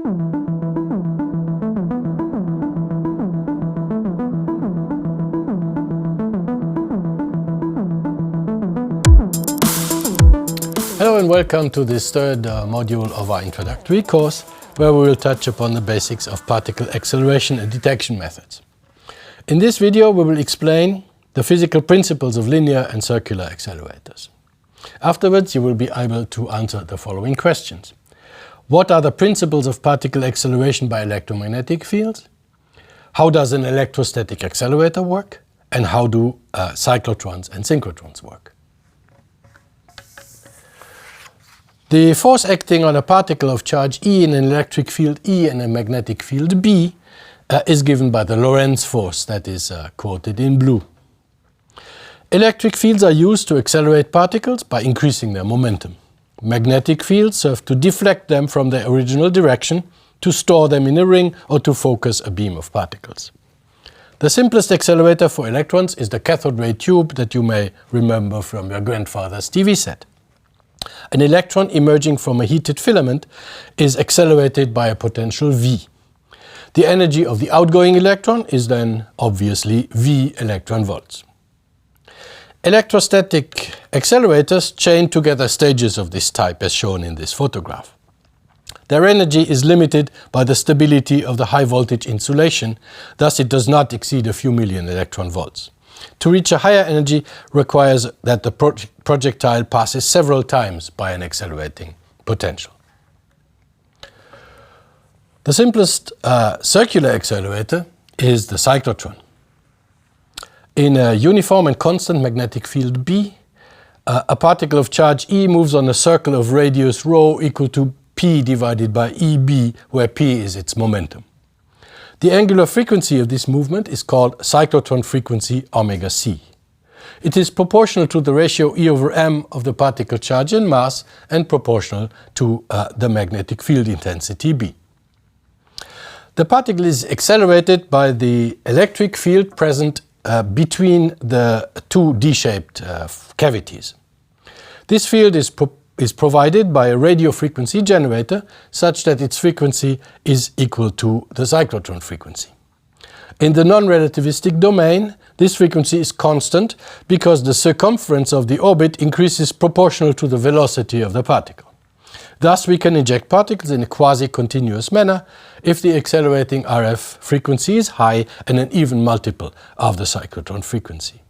Hello and welcome to this third module of our introductory course, where we will touch upon the basics of particle acceleration and detection methods. In this video we will explain the physical principles of linear and circular accelerators. Afterwards you will be able to answer the following questions. What are the principles of particle acceleration by electromagnetic fields? How does an electrostatic accelerator work? And how do cyclotrons and synchrotrons work? The force acting on a particle of charge E in an electric field E and a magnetic field B is given by the Lorentz force, that is quoted in blue. Electric fields are used to accelerate particles by increasing their momentum. Magnetic fields serve to deflect them from their original direction, to store them in a ring, or to focus a beam of particles. The simplest accelerator for electrons is the cathode ray tube that you may remember from your grandfather's TV set. An electron emerging from a heated filament is accelerated by a potential V. The energy of the outgoing electron is then obviously V electron volts. Electrostatic accelerators chain together stages of this type as shown in this photograph. Their energy is limited by the stability of the high voltage insulation, thus it does not exceed a few million electron volts. To reach a higher energy requires that the projectile passes several times by an accelerating potential. The simplest circular accelerator is the cyclotron. In a uniform and constant magnetic field B, a particle of charge E moves on a circle of radius ρ equal to P divided by EB, where P is its momentum. The angular frequency of this movement is called cyclotron frequency omega c. It is proportional to the ratio E over m of the particle charge and mass and proportional to the magnetic field intensity B. The particle is accelerated by the electric field present between the two D-shaped cavities. This field is provided by a radio frequency generator such that its frequency is equal to the cyclotron frequency. In the non-relativistic domain, this frequency is constant because the circumference of the orbit increases proportional to the velocity of the particle. Thus we can inject particles in a quasi-continuous manner if the accelerating RF frequency is high and an even multiple of the cyclotron frequency.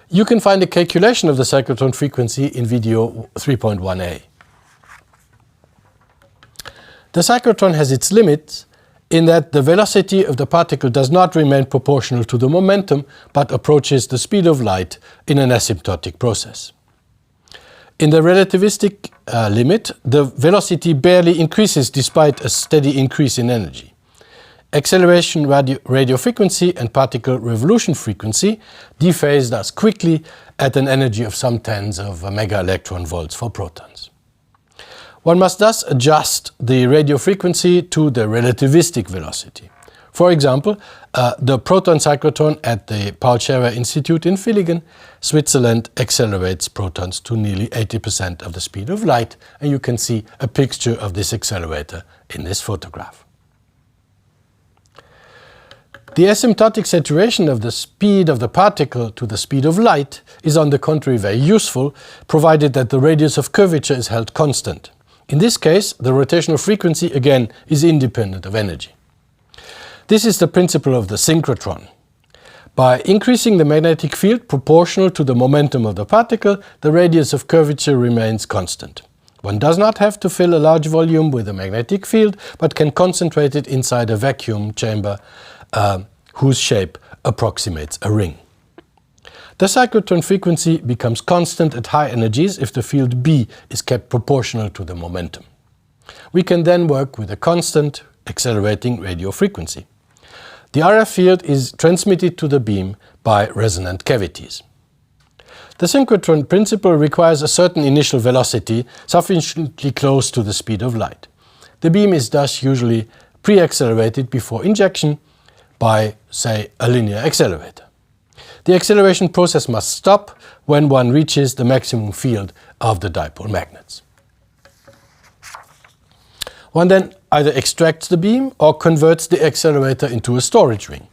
You can find a calculation of the cyclotron frequency in video 3.1a. The cyclotron has its limits in that the velocity of the particle does not remain proportional to the momentum, but approaches the speed of light in an asymptotic process. In the relativistic limit, the velocity barely increases despite a steady increase in energy. Acceleration radio frequency and particle revolution frequency dephase thus quickly at an energy of some tens of mega electron volts for protons. One must thus adjust the radio frequency to the relativistic velocity. For example, the proton cyclotron at the Paul Scherrer Institute in Villingen, Switzerland, accelerates protons to nearly 80% of the speed of light, and you can see a picture of this accelerator in this photograph. The asymptotic saturation of the speed of the particle to the speed of light is on the contrary very useful, provided that the radius of curvature is held constant. In this case, the rotational frequency again is independent of energy. This is the principle of the synchrotron. By increasing the magnetic field proportional to the momentum of the particle, the radius of curvature remains constant. One does not have to fill a large volume with a magnetic field, but can concentrate it inside a vacuum chamber whose shape approximates a ring. The cyclotron frequency becomes constant at high energies if the field B is kept proportional to the momentum. We can then work with a constant accelerating radio frequency. The RF field is transmitted to the beam by resonant cavities. The synchrotron principle requires a certain initial velocity sufficiently close to the speed of light. The beam is thus usually pre-accelerated before injection by, say, a linear accelerator. The acceleration process must stop when one reaches the maximum field of the dipole magnets. One then either extracts the beam or converts the accelerator into a storage ring.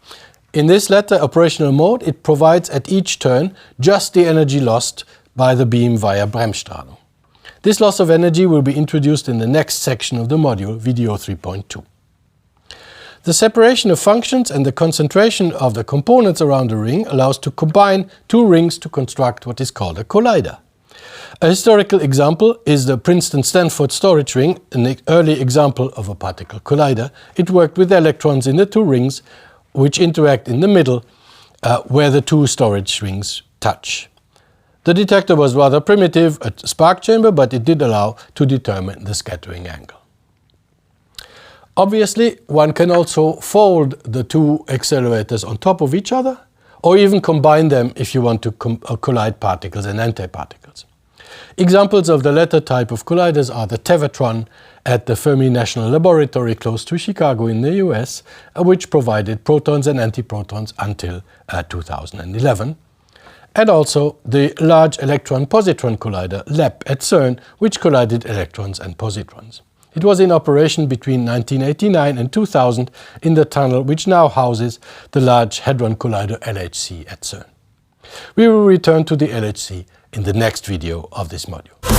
In this latter operational mode, it provides at each turn just the energy lost by the beam via Bremsstrahlung. This loss of energy will be introduced in the next section of the module, video 3.2. The separation of functions and the concentration of the components around the ring allows to combine two rings to construct what is called a collider. A historical example is the Princeton-Stanford storage ring, an early example of a particle collider. It worked with electrons in the two rings, which interact in the middle, where the two storage rings touch. The detector was rather primitive, a spark chamber, but it did allow to determine the scattering angle. Obviously, one can also fold the two accelerators on top of each other, or even combine them if you want to collide particles and antiparticles. Examples of the latter type of colliders are the Tevatron at the Fermi National Laboratory close to Chicago in the US, which provided protons and antiprotons until 2011, and also the Large Electron-Positron Collider, LEP, at CERN, which collided electrons and positrons. It was in operation between 1989 and 2000 in the tunnel which now houses the Large Hadron Collider LHC at CERN. We will return to the LHC in the next video of this module.